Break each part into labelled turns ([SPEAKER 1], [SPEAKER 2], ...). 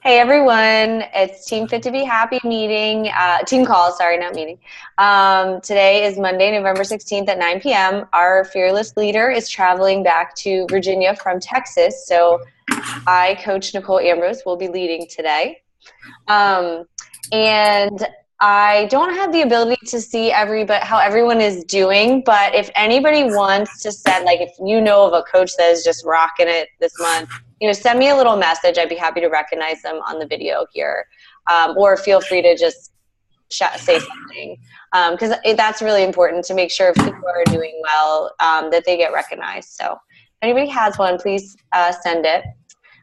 [SPEAKER 1] Hey everyone, it's Team Fit to Be Happy meeting, team call, sorry, not meeting. Today is Monday, November 16th at 9 p.m. Our fearless leader is traveling back to Virginia from Texas, so I, Coach Nicole Ambrose, will be leading today. Um, and I don't have the ability to see how everyone is doing, but if anybody wants to send, like if you know of a coach that is just rocking it this month, send me a little message. I'd be happy to recognize them on the video here. Or feel free to just say something. Because that's really important to make sure if people are doing well, that they get recognized. So if anybody has one, please send it.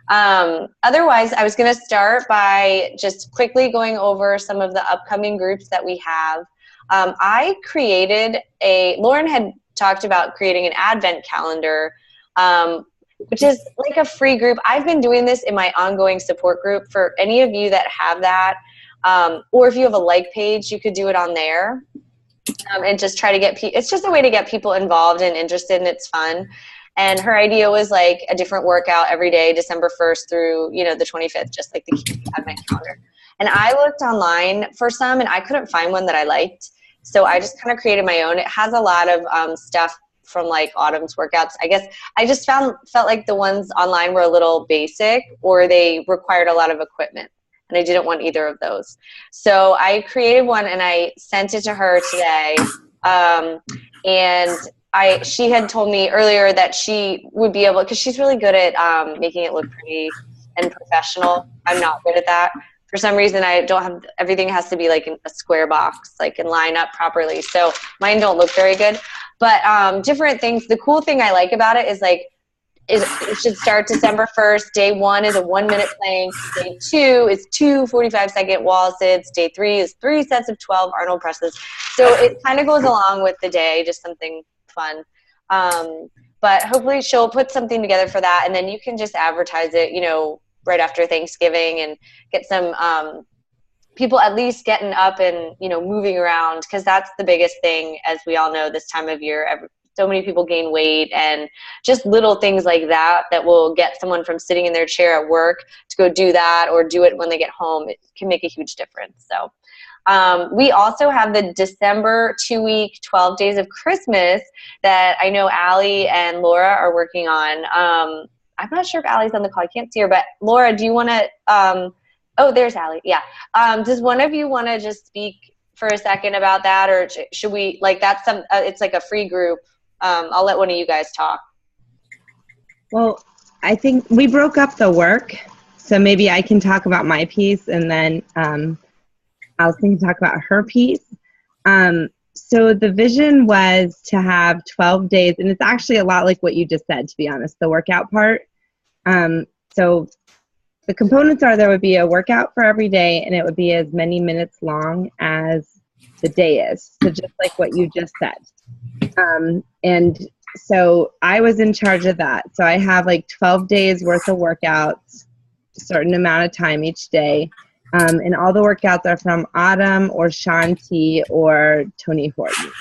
[SPEAKER 1] Otherwise, I was going to start by just quickly going over some of the upcoming groups that we have. Lauren had talked about creating an Advent calendar, which is like a free group. I've been doing this in my ongoing support group. For any of you that have that, or if you have a like page, you could do it on there. And just try to get it's just a way to get people involved and interested, and it's fun. And her idea was like a different workout every day, December 1st through, the 25th, just like the Advent calendar. And I looked online for some, and I couldn't find one that I liked. So I just kind of created my own. It has a lot of stuff from like Autumn's workouts. I guess I just felt like the ones online were a little basic, or they required a lot of equipment. And I didn't want either of those. So I created one and I sent it to her today. And she had told me earlier that she would be able, because she's really good at making it look pretty and professional. I'm not good at that. For some reason, I don't have, everything has to be like in a square box, like and line up properly. So mine don't look very good. But different things, the cool thing I like about it is like, it should start December 1st. Day 1 is a 1-minute plank. Day 2 is 2 45-second wall sits. Day 3 is 3 sets of 12 Arnold presses. So it kind of goes along with the day, just something fun. But hopefully she'll put something together for that, and then you can just advertise it, right after Thanksgiving, and get some people at least getting up and, moving around, because that's the biggest thing, as we all know, this time of year. So many people gain weight, and just little things like that will get someone from sitting in their chair at work to go do that, or do it when they get home. It can make a huge difference. So we also have the December 2-week 12 Days of Christmas that I know Allie and Laura are working on. I'm not sure if Allie's on the call. I can't see her, but Laura, do you want to oh, there's Allie. Yeah. Does one of you want to just speak for a second about that, or should we, like, that's it's like a free group. I'll let one of you guys talk.
[SPEAKER 2] Well, I think we broke up the work, so maybe I can talk about my piece, and then Allison can talk about her piece. So the vision was to have 12 days, and it's actually a lot like what you just said, to be honest, the workout part. So the components are, there would be a workout for every day, and it would be as many minutes long as the day is. So just like what you just said. And so I was in charge of that. So I have like 12 days worth of workouts, a certain amount of time each day. And all the workouts are from Autumn or Shanti or Tony Horton.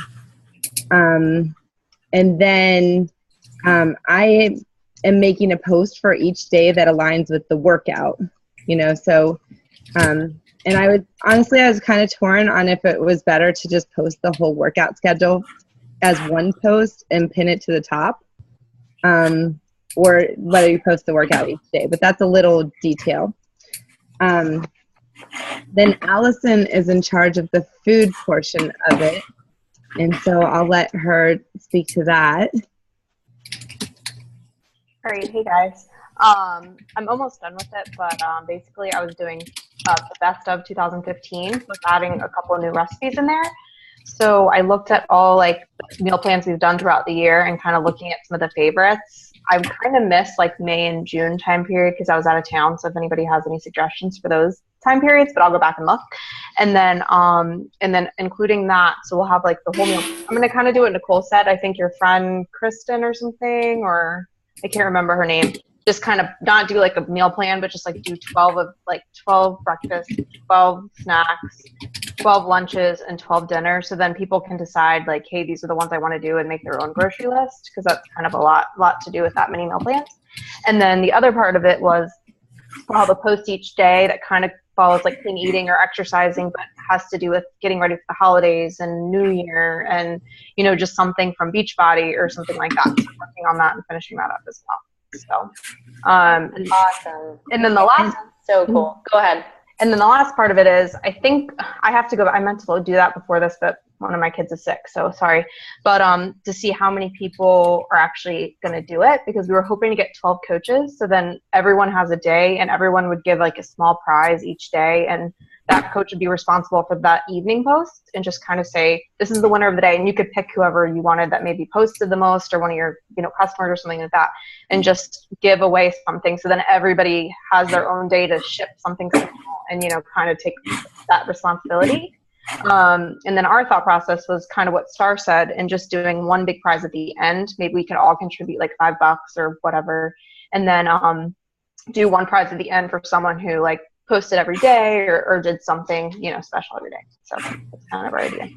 [SPEAKER 2] And then I am making a post for each day that aligns with the workout, so and I was kind of torn on if it was better to just post the whole workout schedule as one post and pin it to the top, or whether you post the workout each day, but that's a little detail. Then Allison is in charge of the food portion of it, and so I'll let her speak to that.
[SPEAKER 3] All right, hey guys. I'm almost done with it, but basically I was doing the best of 2015 with adding a couple of new recipes in there. So I looked at all like meal plans we've done throughout the year and kind of looking at some of the favorites. I kind of missed like May and June time period because I was out of town. So if anybody has any suggestions for those time periods, but I'll go back and look. And then including that, so we'll have like the whole meal. I'm going to kind of do what Nicole said. I think your friend Kristen or something, or I can't remember her name, just kind of not do like a meal plan, but just like do 12 breakfasts, 12 snacks, 12 lunches, and 12 dinners. So then people can decide like, hey, these are the ones I want to do, and make their own grocery list, because that's kind of a lot to do with that many meal plans. And then the other part of it was I'll have a post each day that kind of follows like clean eating or exercising, but has to do with getting ready for the holidays and New Year and, just something from Beachbody or something like that. So I'm working on that and finishing that up as well. So,
[SPEAKER 1] Awesome.
[SPEAKER 3] And then the last,
[SPEAKER 1] so cool. Go ahead.
[SPEAKER 3] And then the last part of it is, I think I have to go, I meant to do that before this, but one of my kids is sick, so sorry. But to see how many people are actually going to do it, because we were hoping to get 12 coaches. So then everyone has a day and everyone would give like a small prize each day. And that coach would be responsible for that evening post and just kind of say, this is the winner of the day. And you could pick whoever you wanted that maybe posted the most or one of your, customers or something like that, and just give away something. So then everybody has their own day to ship something small and, kind of take that responsibility. And then our thought process was kind of what Star said, and just doing one big prize at the end. Maybe we could all contribute like $5 or whatever. And then do one prize at the end for someone who like posted every day or did something, special every day. So that's kind of our idea.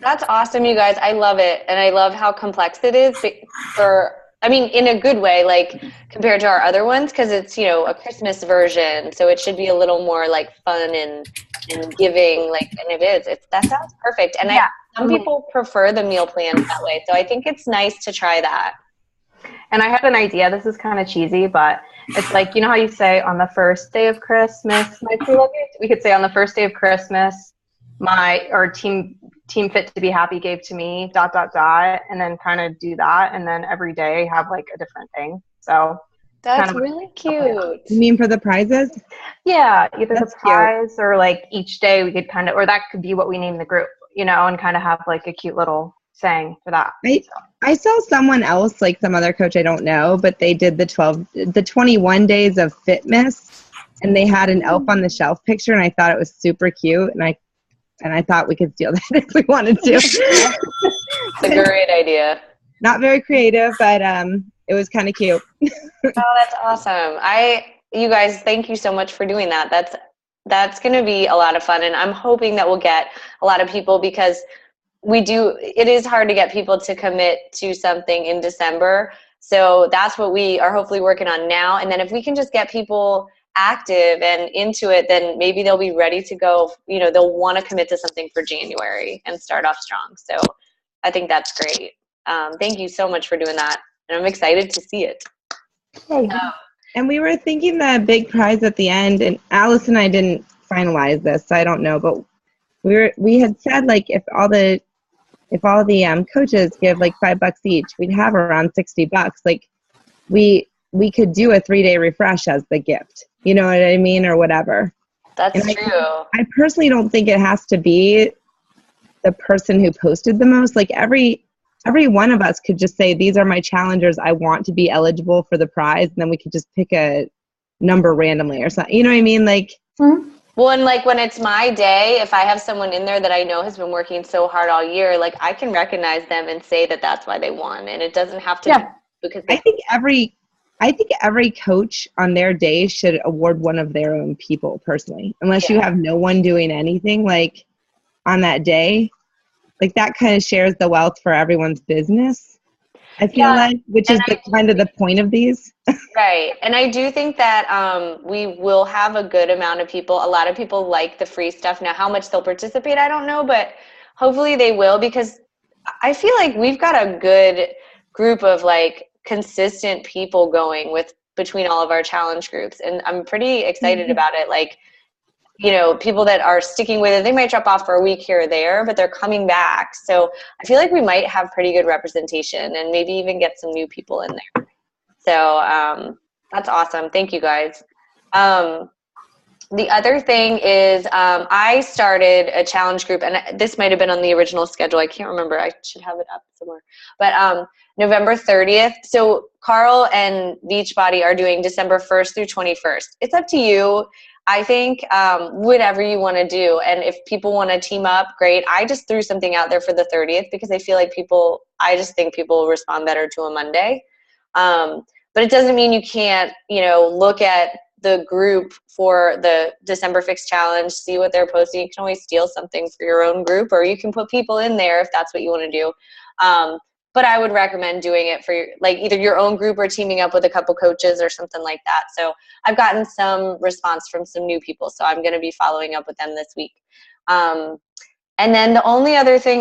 [SPEAKER 1] That's awesome, you guys. I love it. And I love how complex it is in a good way, like compared to our other ones, because it's, a Christmas version. So it should be a little more like fun and giving, like, and it is. That sounds perfect. And some people prefer the meal plans that way. So I think it's nice to try that.
[SPEAKER 3] And I have an idea. This is kind of cheesy, but it's like, how you say on the first day of Christmas, my true love gift? We could say on the first day of Christmas, Team Fit to Be Happy gave to me, ... and then kind of do that. And then every day have like a different thing. So
[SPEAKER 1] that's really cute.
[SPEAKER 2] You mean for the prizes?
[SPEAKER 3] Yeah, either
[SPEAKER 2] that's
[SPEAKER 3] the prize cute. Or like each day we could kind of, or that could be what we name the group, and kind of have like a cute little saying for that.
[SPEAKER 2] I saw someone else, like some other coach I don't know, but they did the 21 days of Fitmas, and they had an Elf on the Shelf picture, and I thought it was super cute, and I thought we could steal that if we wanted to.
[SPEAKER 1] It's a great idea.
[SPEAKER 2] Not very creative, but it was kind of cute.
[SPEAKER 1] Oh, that's awesome. You guys, thank you so much for doing that. That's going to be a lot of fun, and I'm hoping that we'll get a lot of people, because it is hard to get people to commit to something in December. So that's what we are hopefully working on now. And then if we can just get people active and into it, then maybe they'll be ready to go, they'll want to commit to something for January and start off strong. So I think that's great. Thank you so much for doing that. And I'm excited to see it.
[SPEAKER 2] And we were thinking the big prize at the end, and Alice and I didn't finalize this, so I don't know, but we had said like if all the coaches give like $5 each, we'd have around $60. Like we could do a 3-day refresh as the gift. You know what I mean? Or whatever.
[SPEAKER 1] That's true.
[SPEAKER 2] I personally don't think it has to be the person who posted the most. Like every one of us could just say, these are my challengers. I want to be eligible for the prize. And then we could just pick a number randomly or something. You know what I mean? Like,
[SPEAKER 1] well, and like when it's my day, if I have someone in there that I know has been working so hard all year, like I can recognize them and say that that's why they won. And it doesn't have to be because
[SPEAKER 2] I think every coach on their day should award one of their own people personally, unless you have no one doing anything like on that day. Like that kind of shares the wealth for everyone's business, I feel like, which is kind of the point of these.
[SPEAKER 1] Right. And I do think that we will have a good amount of people. A lot of people like the free stuff. Now, how much they'll participate, I don't know, but hopefully they will, because I feel like we've got a good group of like consistent people going between all of our challenge groups. And I'm pretty excited about it. Like, people that are sticking with it, they might drop off for a week here or there, but they're coming back. So I feel like we might have pretty good representation and maybe even get some new people in there. So that's awesome. Thank you guys. The other thing is I started a challenge group, and this might have been on the original schedule. I can't remember. I should have it up somewhere. But November 30th. So Carl and Beachbody are doing December 1st through 21st. It's up to you. I think whatever you want to do. And if people want to team up, great. I just threw something out there for the 30th because I feel like I just think people will respond better to a Monday. But it doesn't mean you can't, look at the group for the December Fix Challenge, see what they're posting. You can always steal something for your own group, or you can put people in there if that's what you want to do. but I would recommend doing it for like either your own group or teaming up with a couple coaches or something like that. So I've gotten some response from some new people, so I'm going to be following up with them this week. And then the only other thing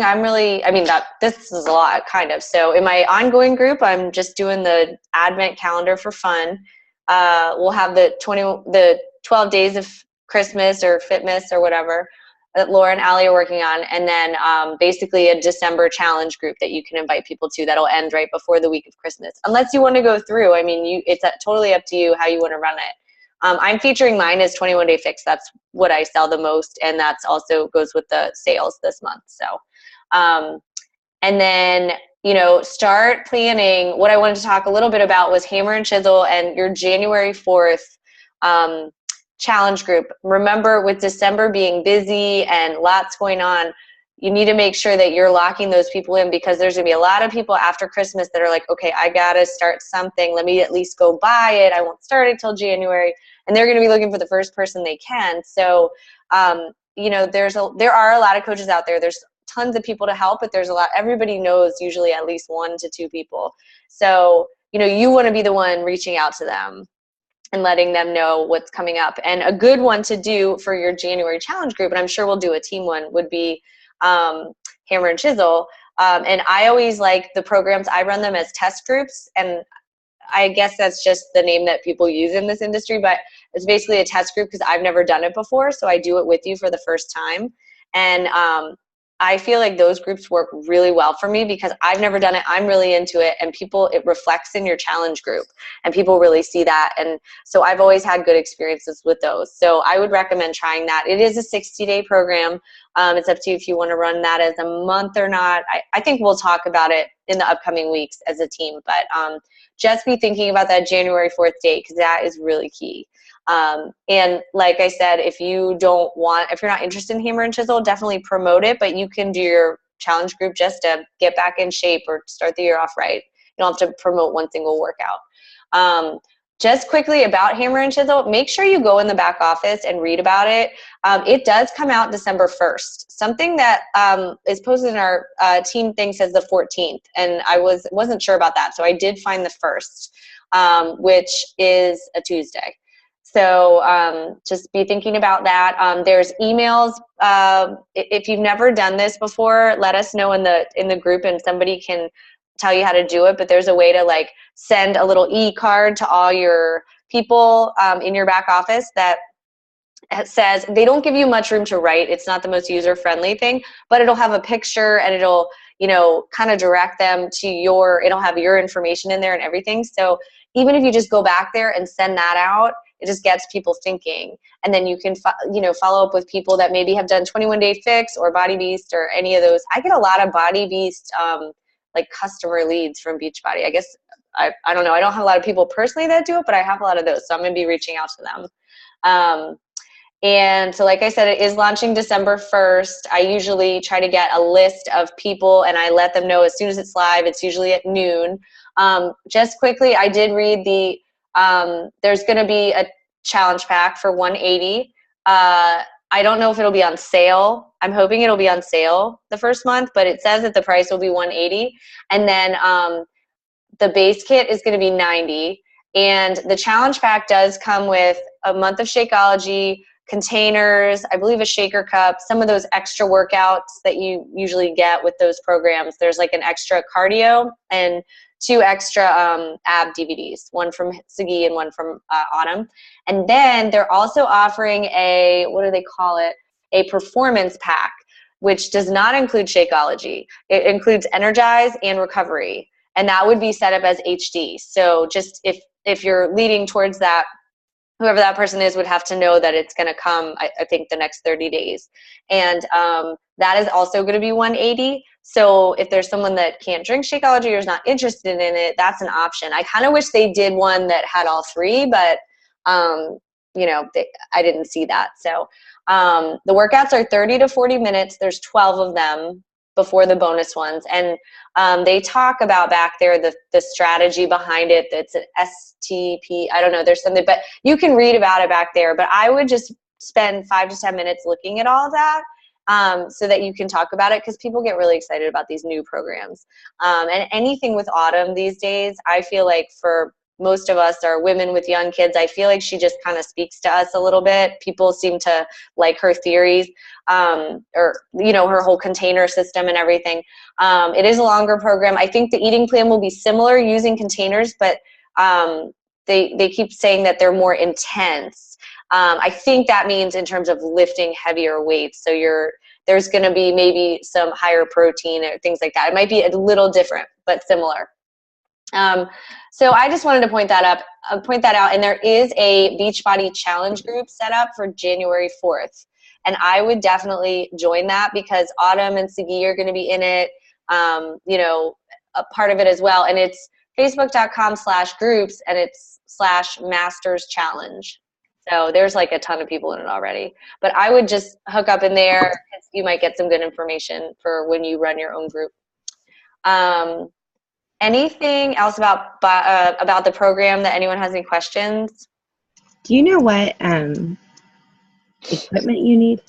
[SPEAKER 1] this is a lot kind of. So in my ongoing group, I'm just doing the Advent calendar for fun. We'll have the 12 days of Christmas or Fitmas or whatever that Laura and Allie are working on. And then basically a December challenge group that you can invite people to that'll end right before the week of Christmas. Unless you want to go through, I mean, it's totally up to you how you want to run it. I'm featuring mine as 21 Day Fix. That's what I sell the most, and that's also goes with the sales this month. So, and then, start planning. What I wanted to talk a little bit about was Hammer and Chisel and your January 4th challenge group. Remember, with December being busy and lots going on, you need to make sure that you're locking those people in, because there's going to be a lot of people after Christmas that are like, okay, I got to start something. Let me at least go buy it. I won't start it till January. And they're going to be looking for the first person they can. So, there are a lot of coaches out there. There's tons of people to help, but there's a lot. Everybody knows usually at least 1 to 2 people. So, you want to be the one reaching out to them and letting them know what's coming up. And a good one to do for your January challenge group, and I'm sure we'll do a team one, would be Hammer and Chisel. And I always like the programs. I run them as test groups, and I guess that's just the name that people use in this industry, but it's basically a test group because I've never done it before. So I do it with you for the first time. And I feel like those groups work really well for me because I've never done it. I'm really into it, and it reflects in your challenge group, and people really see that. And so I've always had good experiences with those. So I would recommend trying that. It is a 60-day program. It's up to you if you want to run that as a month or not. I think we'll talk about it in the upcoming weeks as a team, but just be thinking about that January 4th date, because that is really key. And like I said, if you're not interested in Hammer and Chisel, definitely promote it, but you can do your challenge group just to get back in shape or start the year off right. You don't have to promote one single workout. Just quickly about Hammer and Chisel, make sure you go in the back office and read about it. It does come out December 1st. Something that is posted in our team thing says the 14th, and I wasn't sure about that. So I did find the 1st, which is a Tuesday. So just be thinking about that. There's emails. If you've never done this before, let us know in the group, and somebody can tell you how to do it. But there's a way to send a little e-card to all your people in your back office that says, they don't give you much room to write. It's not the most user-friendly thing, but it'll have a picture, and it'll kind of direct them to it'll have your information in there and everything. So even if you just go back there and send that out, it just gets people thinking. And then you can, follow up with people that maybe have done 21 Day Fix or Body Beast or any of those. I get a lot of Body Beast, customer leads from Beachbody. I guess, I don't know. I don't have a lot of people personally that do it, but I have a lot of those. So I'm going to be reaching out to them. And so, like I said, it is launching December 1st. I usually try to get a list of people, and I let them know as soon as it's live. It's usually at noon. Just quickly, I did read there's going to be a challenge pack for $180. I don't know if it'll be on sale. I'm hoping it'll be on sale the first month, but it says that the price will be $180. And then the base kit is going to be $90. And the challenge pack does come with a month of Shakeology, containers, I believe a shaker cup, some of those extra workouts that you usually get with those programs. There's an extra cardio and 2 extra ab DVDs, one from Sagi and one from Autumn. And then they're also offering a performance pack, which does not include Shakeology. It includes Energize and Recovery, and that would be set up as HD. So just if you're leading towards that, whoever that person is would have to know that it's going to come, I think, the next 30 days. And that is also going to be $180. So if there's someone that can't drink Shakeology or is not interested in it, that's an option. I kind of wish they did one that had all 3, but I didn't see that. So the workouts are 30 to 40 minutes. There's 12 of them before the bonus ones. And they talk about back there the strategy behind it. That's an STP. I don't know. There's something, but you can read about it back there. But I would just spend 5 to 10 minutes looking at all of that so that you can talk about it, because people get really excited about these new programs. And anything with Autumn these days, I feel like for most of us are women with young kids, I feel like she just kind of speaks to us a little bit. People seem to like her theories, or, you know, her whole container system and everything. It is a longer program. I think the eating plan will be similar using containers, but they keep saying that they're more intense. I think that means in terms of lifting heavier weights. So there's going to be maybe some higher protein or things like that. It might be a little different, but similar. So I just wanted to point that out. And there is a Beachbody challenge group set up for January 4th. And I would definitely join that, because Autumn and Sagi are going to be in it, you know, a part of it as well. And it's facebook.com/groups, and it's /masters challenge. So there's like a ton of people in it already. But I would just hook up in there, because you might get some good information for when you run your own group. Anything else about the program that anyone has any questions?
[SPEAKER 2] Do you know what equipment you need?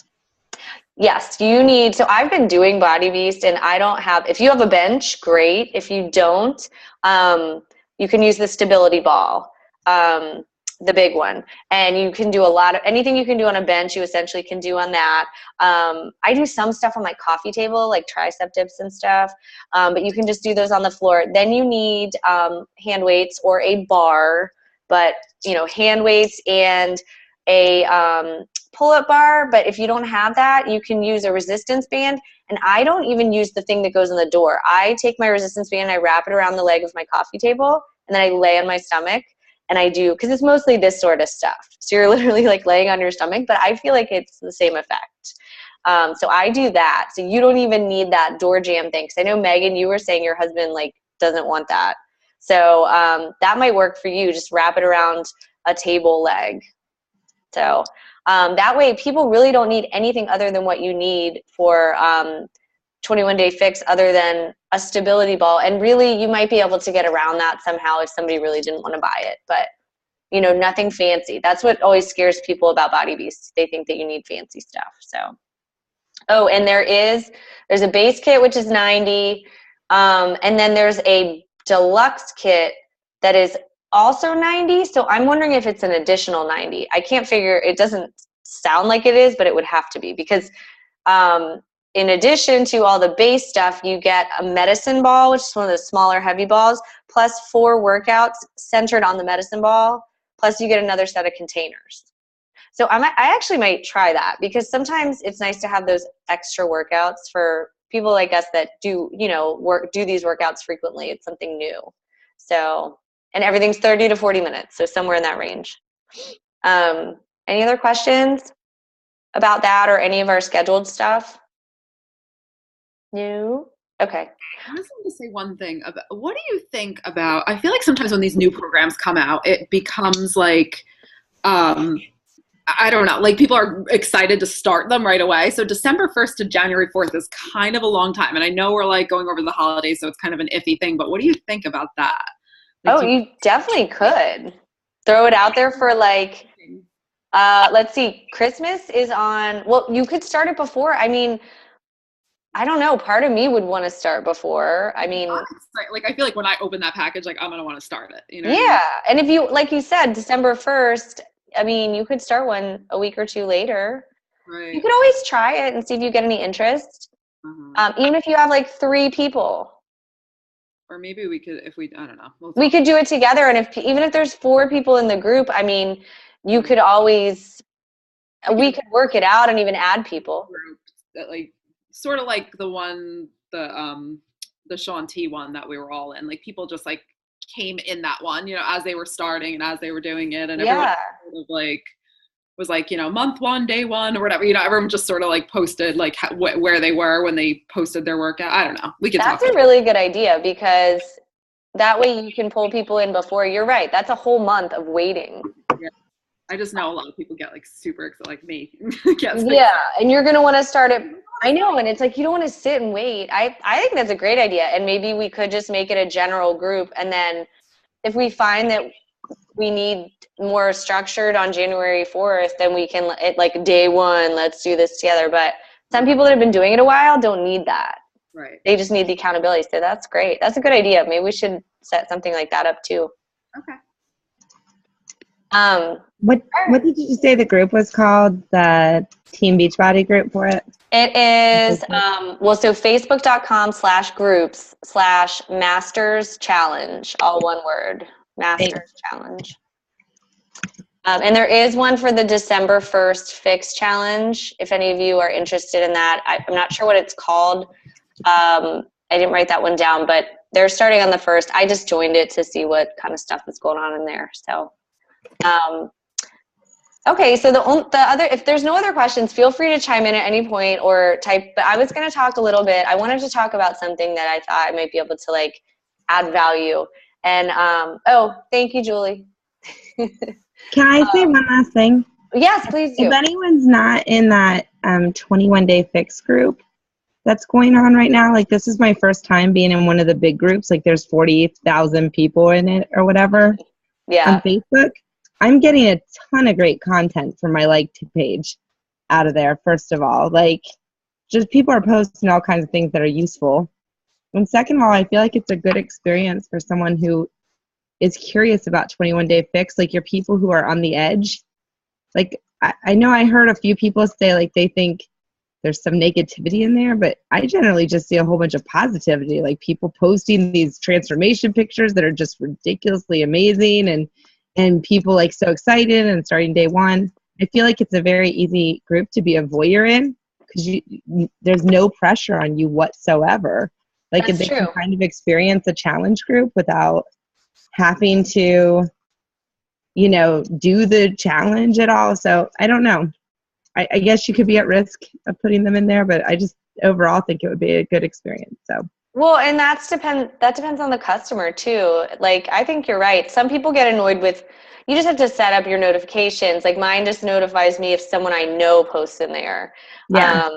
[SPEAKER 1] Yes, you need. So I've been doing Body Beast, and I don't have. If you have a bench, great. If you don't, you can use the stability ball, the big one, and you can do a lot of anything you can do on a bench. You essentially can do on that. I do some stuff on my coffee table, like tricep dips and stuff, but you can just do those on the floor. Then you need hand weights or a bar, but you know, hand weights and a pull-up bar. But if you don't have that, you can use a resistance band. And I don't even use the thing that goes in the door. I take my resistance band, I wrap it around the leg of my coffee table, and then I lay on my stomach. And I do, because it's mostly this sort of stuff. So you're literally like laying on your stomach, but I feel like it's the same effect. So I do that. So you don't even need that door jam thing. Because I know, Megan, you were saying your husband like doesn't want that. So that might work for you. Just wrap it around a table leg. So that way people really don't need anything other than what you need for 21-day fix, other than a stability ball. And really, you might be able to get around that somehow if somebody really didn't want to buy it. But, you know, nothing fancy. That's what always scares people about Body Beast. They think that you need fancy stuff. So, oh, and there's a base kit, which is $90. And then there's a deluxe kit that is also $90. So I'm wondering if it's an additional $90. I can't figure. It doesn't sound like it is, but it would have to be, because in addition to all the base stuff, you get a medicine ball, which is one of the smaller heavy balls, plus 4 workouts centered on the medicine ball, plus you get another set of containers. So I actually might try that, because sometimes it's nice to have those extra workouts for people like us that do, you know, do these workouts frequently. It's something new. So, and everything's 30 to 40 minutes, so somewhere in that range. Any other questions about that or any of our scheduled stuff? No? Okay.
[SPEAKER 4] I just want to say one thing about, what do you think about, I feel like sometimes when these new programs come out, it becomes like, I don't know, like people are excited to start them right away. So December 1st to January 4th is kind of a long time. And I know we're like going over the holidays, so it's kind of an iffy thing, but what do you think about that? Like,
[SPEAKER 1] you definitely could throw it out there for like, let's see, Christmas is on, well, you could start it before. I mean, I don't know. Part of me would want to start before. I mean,
[SPEAKER 4] like I feel like when I open that package, like I'm gonna want to start it. You know?
[SPEAKER 1] Yeah, and if you, like you said, December 1st. I mean, you could start one a week or two later.
[SPEAKER 4] Right.
[SPEAKER 1] You could always try it and see if you get any interest. Even if you have like 3 people.
[SPEAKER 4] Or maybe we could, if we, I don't know.
[SPEAKER 1] We could do it together, and even if there's 4 people in the group, I mean, you could always. We could work it out and even add people.
[SPEAKER 4] That like. Sort of like the one, the Shaun T one that we were all in. Like people just like came in that one, you know, as they were starting and as they were doing it, and everyone sort of like was like, you know, month 1, day 1 or whatever. You know, everyone just sort of like posted like where they were when they posted their workout. I don't know. We can.
[SPEAKER 1] That's a really good idea, because that way you can pull people in before. You're right. That's a whole month of waiting.
[SPEAKER 4] Yeah. I just know a lot of people get like super excited, like me.
[SPEAKER 1] Yeah, and you're gonna want to start it. I know, and it's like you don't want to sit and wait. I think that's a great idea, and maybe we could just make it a general group, and then if we find that we need more structured on January 4th, then we can, like day 1, let's do this together. But Some people that have been doing it a while don't need that.
[SPEAKER 4] Right.
[SPEAKER 1] They just need the accountability. So that's great. That's a good idea. Maybe we should set something like that up too.
[SPEAKER 4] Okay.
[SPEAKER 2] What did you say the group was called? The Team Beachbody group for it?
[SPEAKER 1] It is, so facebook.com/groups/Masters Challenge, all one word, Masters Challenge. And there is one for the December 1st Fix Challenge, if any of you are interested in that. I'm not sure what it's called. I didn't write that one down, but they're starting on the 1st. I just joined it to see what kind of stuff is going on in there. So, okay, so the other, if there's no other questions, feel free to chime in at any point or type, but I was going to talk a little bit. I wanted to talk about something that I thought I might be able to like add value. And, thank you, Julie.
[SPEAKER 2] Can I say one last thing?
[SPEAKER 1] Yes, please do.
[SPEAKER 2] If anyone's not in that 21-day fix group that's going on right now, like this is my first time being in one of the big groups, like there's 40,000 people in it or whatever on Facebook. I'm getting a ton of great content from my liked page out of there, first of all. Like, just people are posting all kinds of things that are useful. And second of all, I feel like it's a good experience for someone who is curious about 21-day fix, like your people who are on the edge. Like, I know I heard a few people say like they think there's some negativity in there, but I generally just see a whole bunch of positivity, like people posting these transformation pictures that are just ridiculously amazing and people like so excited and starting day one. I feel like it's a very easy group to be a voyeur in because there's no pressure on you whatsoever. Like if they can kind of experience a challenge group without having to, do the challenge at all. So I don't know. I guess you could be at risk of putting them in there, but I just overall think it would be a good experience. So.
[SPEAKER 1] Well, and that depends on the customer too. Like, I think you're right. Some people get annoyed with, you just have to set up your notifications. Like mine just notifies me if someone I know posts in there.
[SPEAKER 2] Yeah.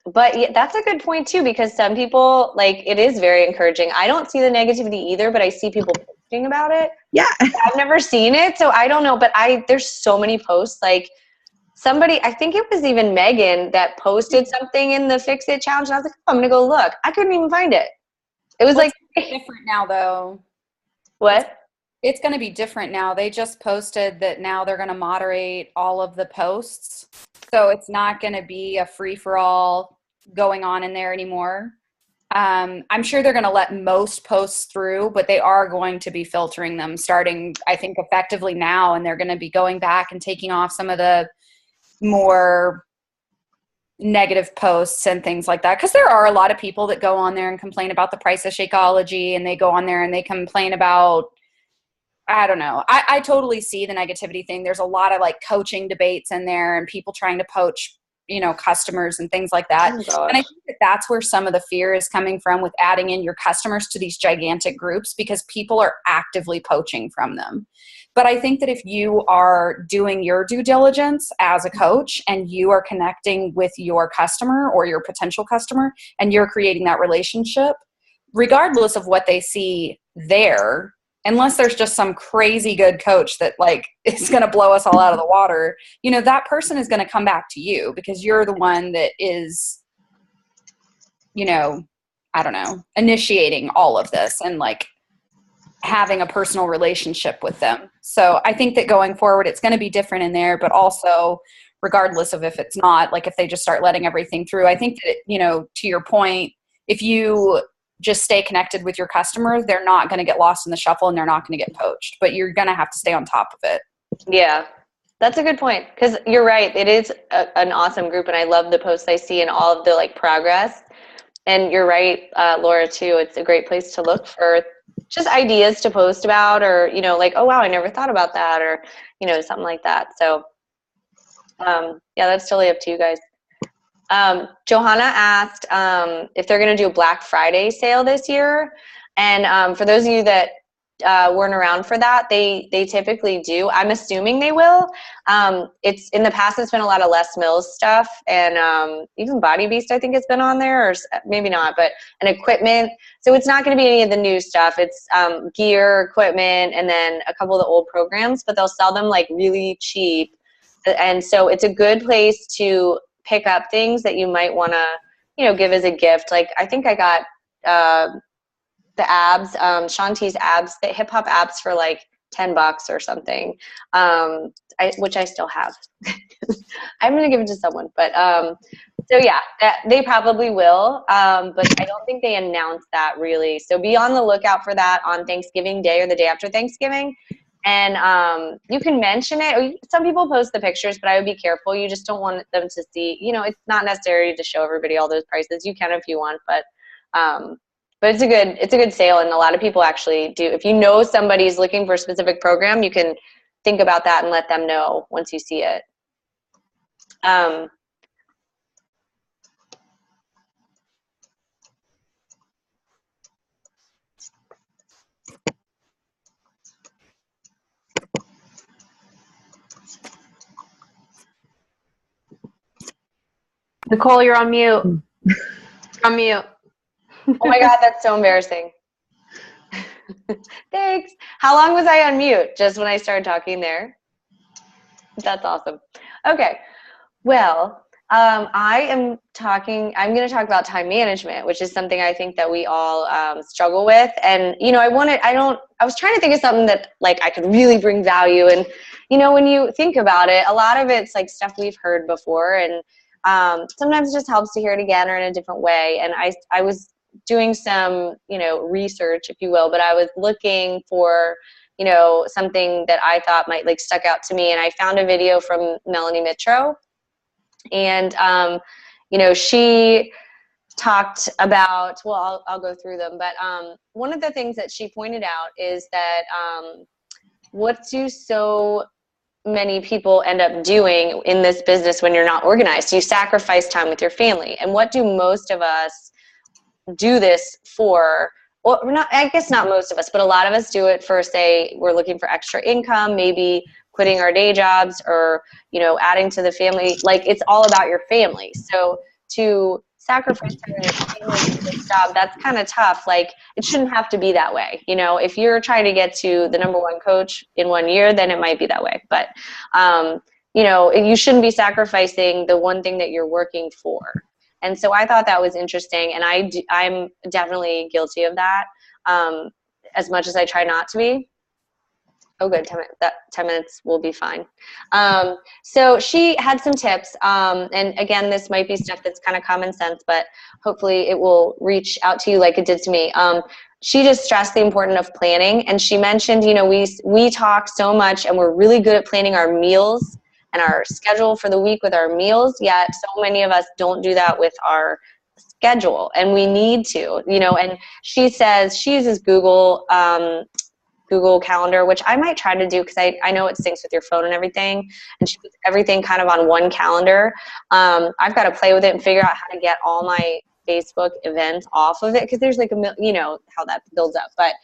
[SPEAKER 1] But yeah, that's a good point too, because some people, like, it is very encouraging. I don't see the negativity either, but I see people posting about it.
[SPEAKER 2] Yeah.
[SPEAKER 1] I've never seen it, so I don't know. But there's so many posts. Like somebody, I think it was even Megan that posted something in the Fix It Challenge. And I was like, oh, I'm going to go look. I couldn't even find it. It was
[SPEAKER 5] different now though.
[SPEAKER 1] What?
[SPEAKER 5] It's going to be different now. They just posted that now they're going to moderate all of the posts. So it's not going to be a free-for-all going on in there anymore. I'm sure they're going to let most posts through, but they are going to be filtering them starting, I think, effectively now. And they're going to be going back and taking off some of the more negative posts and things like that. Because there are a lot of people that go on there and complain about the price of Shakeology, and they go on there and they complain about, I don't know. I totally see the negativity thing. There's a lot of like coaching debates in there and people trying to poach, customers and things like that.
[SPEAKER 1] Oh,
[SPEAKER 5] and I think that that's where some of the fear is coming from with adding in your customers to these gigantic groups, because people are actively poaching from them. But I think that if you are doing your due diligence as a coach and you are connecting with your customer or your potential customer and you're creating that relationship, regardless of what they see there, unless there's just some crazy good coach that like is going to blow us all out of the water, that person is going to come back to you because you're the one that is, I don't know, initiating all of this and like having a personal relationship with them. So I think that going forward, it's going to be different in there, but also regardless of if it's not, like if they just start letting everything through, I think that, to your point, if you just stay connected with your customers, they're not going to get lost in the shuffle and they're not going to get poached, but you're going to have to stay on top of it.
[SPEAKER 1] Yeah, that's a good point. Because you're right. It is an awesome group. And I love the posts I see and all of the like progress. And you're right, Laura, too. It's a great place to look for just ideas to post about, or, like, oh, wow, I never thought about that, or, something like that. So, yeah, that's totally up to you guys. Johanna asked if they're going to do a Black Friday sale this year. And for those of you that weren't around for that, they typically do. I'm assuming they will. It's in the past, it's been a lot of Les Mills stuff, and even Body Beast, I think, has been on there, or maybe not, but an equipment. So it's not going to be any of the new stuff. It's gear, equipment, and then a couple of the old programs, but they'll sell them like really cheap. And so it's a good place to pick up things that you might want to, give as a gift. Like I think I got the abs, Shaun T's abs, the hip hop abs for like $10 or something, which I still have. I'm going to give it to someone, but so yeah, they probably will, but I don't think they announced that really. So be on the lookout for that on Thanksgiving Day or the day after Thanksgiving. And you can mention it. Or some people post the pictures, but I would be careful. You just don't want them to see, it's not necessary to show everybody all those prices. You can if you want, but it's a good sale. And a lot of people actually do. If you know somebody's looking for a specific program, you can think about that and let them know once you see it.
[SPEAKER 3] Nicole, you're on mute. On mute.
[SPEAKER 1] Oh my God, that's so embarrassing. Thanks. How long was I on mute? Just when I started talking there? That's awesome. Okay. Well, I'm going to talk about time management, which is something I think that we all struggle with. And, I was trying to think of something that like I could really bring value. And, when you think about it, a lot of it's like stuff we've heard before. And sometimes it just helps to hear it again or in a different way. And I was doing some, research, if you will, but I was looking for, something that I thought might like stuck out to me. And I found a video from Melanie Mitro. And, she talked about, well, I'll go through them, but one of the things that she pointed out is that what do so many people end up doing in this business when you're not organized? You sacrifice time with your family. And what do most of us do this for? Well, I guess not most of us, but a lot of us do it for, say, we're looking for extra income, maybe quitting our day jobs or, adding to the family. Like, it's all about your family. So to sacrifice time with your family for this job, that's kind of tough. Like, it shouldn't have to be that way. If you're trying to get to the #1 coach in 1 year, then it might be that way. But, you shouldn't be sacrificing the one thing that you're working for. And so I thought that was interesting, and I'm definitely guilty of that, as much as I try not to be. Oh, good, 10 minutes will be fine. So she had some tips, and again, this might be stuff that's kind of common sense, but hopefully it will reach out to you like it did to me. She just stressed the importance of planning, and she mentioned, we talk so much, and we're really good at planning our meals and our schedule for the week with our meals, yet so many of us don't do that with our schedule, and we need to, and she says she uses Google Calendar, which I might try to do because I know it syncs with your phone and everything, and she puts everything kind of on one calendar. I've got to play with it and figure out how to get all my Facebook events off of it, because there's like how that builds up. But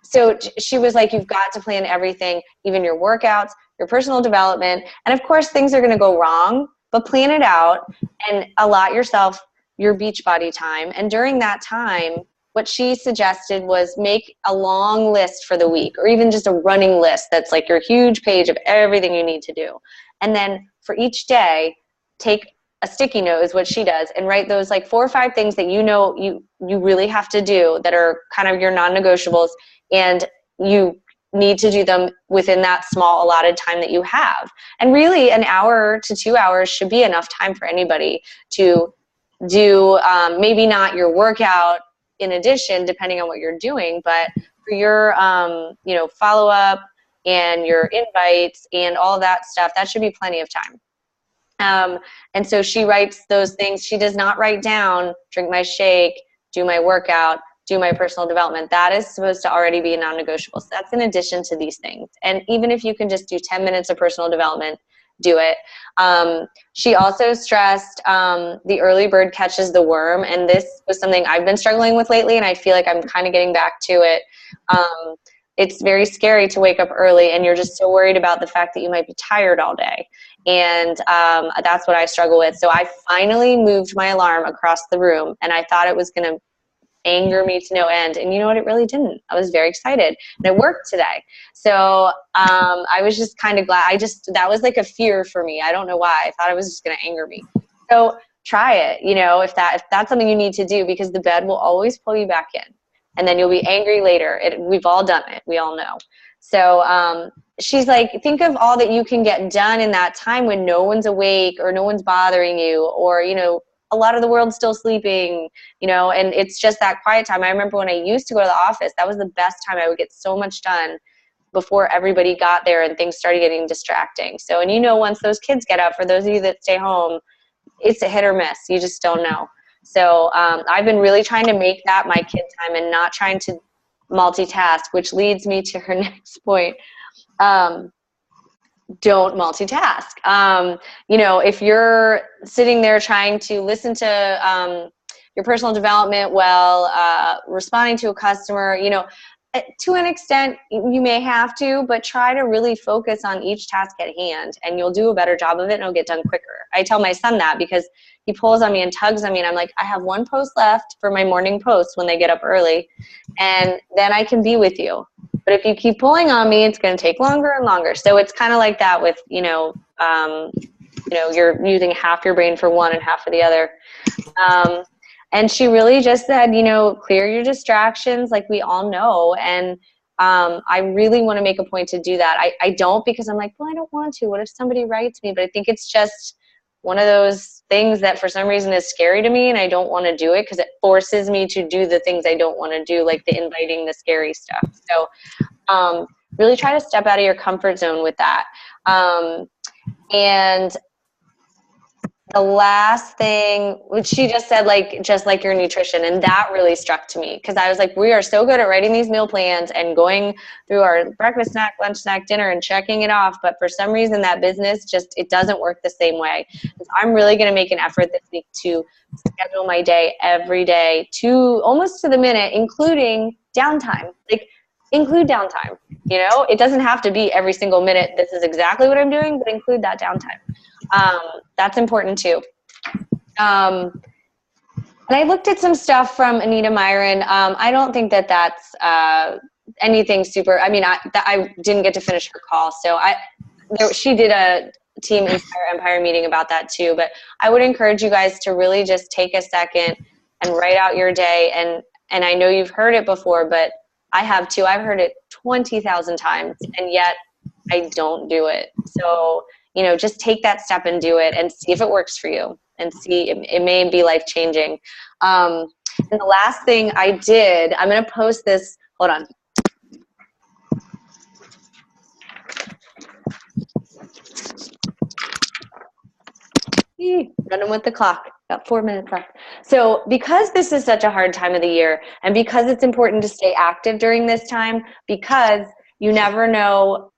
[SPEAKER 1] so she was like, you've got to plan everything, even your workouts, your personal development. And of course, things are going to go wrong, but plan it out and allot yourself your Beachbody time. And during that time, what she suggested was make a long list for the week, or even just a running list that's like your huge page of everything you need to do. And then for each day, take a sticky note, is what she does, and write those like 4 or 5 things that you really have to do that are kind of your non-negotiables, and you need to do them within that small allotted time that you have. And really, an hour to 2 hours should be enough time for anybody to do, maybe not your workout in addition, depending on what you're doing, but for your, follow-up and your invites and all that stuff, that should be plenty of time. And so she writes those things. She does not write down, drink my shake, do my workout, do my personal development. That is supposed to already be a non-negotiable. So that's in addition to these things. And even if you can just do 10 minutes of personal development, do it. She also stressed the early bird catches the worm. And this was something I've been struggling with lately, and I feel like I'm kind of getting back to it. It's very scary to wake up early, and you're just so worried about the fact that you might be tired all day. And that's what I struggle with. So I finally moved my alarm across the room, and I thought it was going to anger me to no end. And you know what? It really didn't. I was very excited. And I worked today. So I was just kind of glad. That was like a fear for me. I don't know why. I thought it was just going to anger me. So try it, you know, if that's something you need to do, because the bed will always pull you back in. And then you'll be angry later. We've all done it. We all know. So she's like, think of all that you can get done in that time when no one's awake or no one's bothering you, or, you know, a lot of the world's still sleeping, you know, and it's just that quiet time. I remember when I used to go to the office, that was the best time. I would get so much done before everybody got there and things started getting distracting. So, and you know, once those kids get up, for those of you that stay home, it's a hit or miss. You just don't know. So I've been really trying to make that my kid time and not trying to multitask, which leads me to her next point. Don't multitask. You know, if you're sitting there trying to listen to your personal development while responding to a customer, you know, to an extent you may have to, but try to really focus on each task at hand and you'll do a better job of it and it'll get done quicker. I tell my son that because he pulls on me and tugs on me and I'm like, I have one post left for my morning post when they get up early and then I can be with you. But if you keep pulling on me, it's going to take longer and longer. So it's kind of like that with, you know, you're using half your brain for one and half for the other. And she really just said, you know, clear your distractions like we all know. And I really want to make a point to do that. I don't, because I'm like, well, I don't want to. What if somebody writes me? But I think it's just one of those things that for some reason is scary to me and I don't want to do it because it forces me to do the things I don't want to do, like the inviting, the scary stuff. So really try to step out of your comfort zone with that. And the last thing, which she just said, like, just like your nutrition. And that really struck to me because I was like, we are so good at writing these meal plans and going through our breakfast, snack, lunch, snack, dinner and checking it off. But for some reason that business just, it doesn't work the same way. I'm really going to make an effort this week to schedule my day every day to almost to the minute, including downtime. Like, include downtime. You know, it doesn't have to be every single minute. This is exactly what I'm doing, but include that downtime. That's important too. And I looked at some stuff from Anita Myron. I don't think that that's anything super. I mean, I didn't get to finish her call, so she did a Team Inspire Empire meeting about that too. But I would encourage you guys to really just take a second and write out your day. And I know you've heard it before, but I have too. I've heard it 20,000 times, and yet I don't do it. So, you know, just take that step and do it and see if it works for you and see it may be life-changing. And the last thing I did, I'm going to post this. Hold on. Running with the clock. Got 4 minutes left. So because this is such a hard time of the year and because it's important to stay active during this time, because you never know,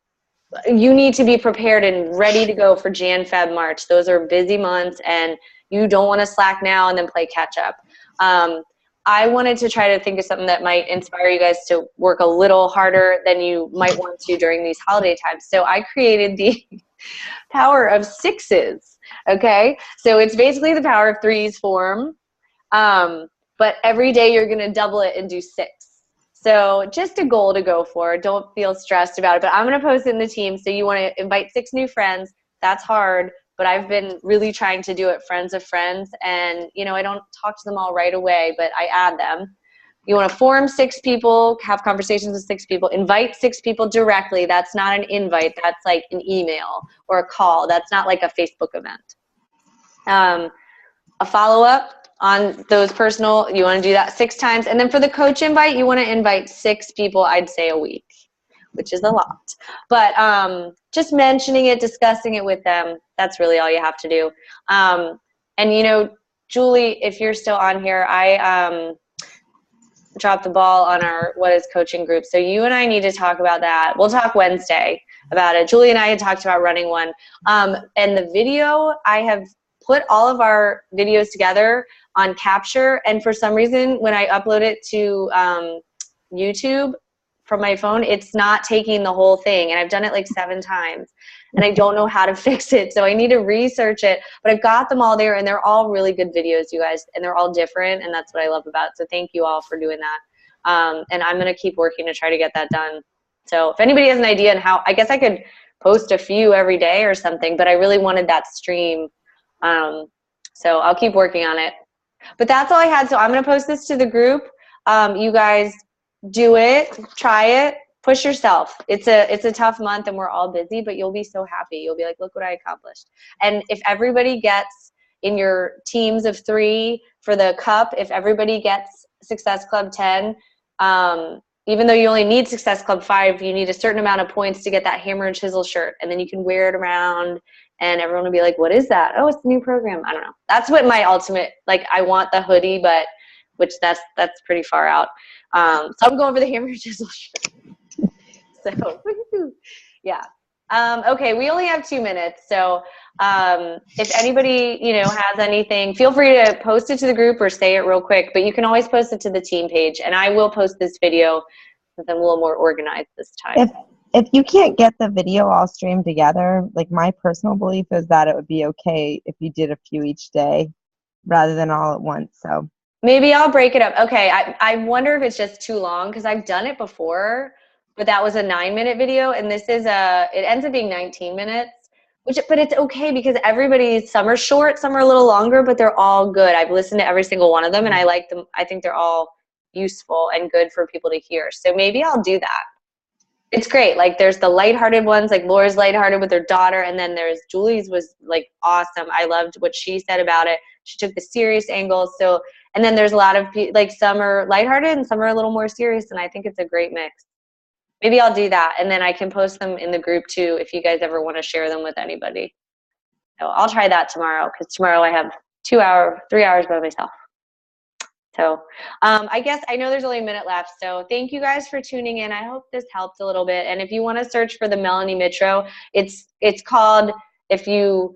[SPEAKER 1] you need to be prepared and ready to go for Jan, Feb, March. Those are busy months and you don't want to slack now and then play catch up. I wanted to try to think of something that might inspire you guys to work a little harder than you might want to during these holiday times. So I created the power of sixes. Okay, so it's basically the power of threes form, but every day you're going to double it and do 6. So just a goal to go for. Don't feel stressed about it, but I'm going to post it in the team. So you want to invite 6 new friends. That's hard, but I've been really trying to do it friends of friends. And, you know, I don't talk to them all right away, but I add them. You want to form 6 people, have conversations with 6 people, invite 6 people directly. That's not an invite. That's like an email or a call. That's not like a Facebook event. A follow-up on those personal, you want to do that 6 times. And then for the coach invite, you want to invite 6 people, I'd say a week, which is a lot. But just mentioning it, discussing it with them, that's really all you have to do. And, you know, Julie, if you're still on here, I dropped the ball on our What is Coaching group. So you and I need to talk about that. We'll talk Wednesday about it. Julie and I had talked about running one. And the video, I have put all of our videos together on Capture. And for some reason, when I upload it to YouTube, from my phone, it's not taking the whole thing. And I've done it like 7 times and I don't know how to fix it. So I need to research it, but I've got them all there and they're all really good videos, you guys, and they're all different. And that's what I love about it. So thank you all for doing that. And I'm going to keep working to try to get that done. So if anybody has an idea on how, I guess I could post a few every day or something, but I really wanted that stream. So I'll keep working on it. But that's all I had. So I'm going to post this to the group. You guys do it, try it, push yourself. It's a tough month and we're all busy, but you'll be so happy. You'll be like, look what I accomplished. And if everybody gets in your teams of 3 for the cup, if everybody gets Success Club 10, even though you only need Success Club 5, you need a certain amount of points to get that Hammer and Chisel shirt. And then you can wear it around and everyone will be like, what is that? Oh, it's the new program. I don't know. That's what my ultimate, like, I want the hoodie, but which that's pretty far out. So I'm going for the Hammer and Chisel shirt. So, yeah. Okay, we only have 2 minutes. So if anybody, has anything, feel free to post it to the group or say it real quick, but you can always post it to the team page. And I will post this video since I'm a little more organized this time.
[SPEAKER 2] If you can't get the video all streamed together, like my personal belief is that it would be okay if you did a few each day rather than all at once. So
[SPEAKER 1] maybe I'll break it up. Okay, I wonder if it's just too long because I've done it before, but that was a 9-minute video, and this is it ends up being 19 minutes. But it's okay because some are short, some are a little longer, but they're all good. I've listened to every single one of them, and I like them. I think they're all useful and good for people to hear. So maybe I'll do that. It's great. Like there's the lighthearted ones, like Laura's lighthearted with her daughter, and then there's Julie's was like awesome. I loved what she said about it. She took the serious angle. So, and then there's a lot of like some are lighthearted and some are a little more serious, and I think it's a great mix. Maybe I'll do that, and then I can post them in the group too if you guys ever want to share them with anybody. So I'll try that tomorrow because tomorrow I have 3 hours by myself. So I guess I know there's only a minute left. So thank you guys for tuning in. I hope this helped a little bit. And if you want to search for the Melanie Mitro, it's called if you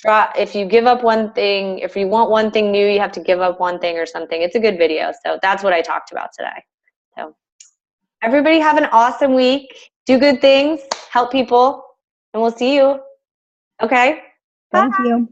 [SPEAKER 1] give up one thing, if you want one thing new, you have to give up one thing or something. It's a good video. So that's what I talked about today. So everybody have an awesome week. Do good things. Help people. And we'll see you. Okay?
[SPEAKER 2] Thank you.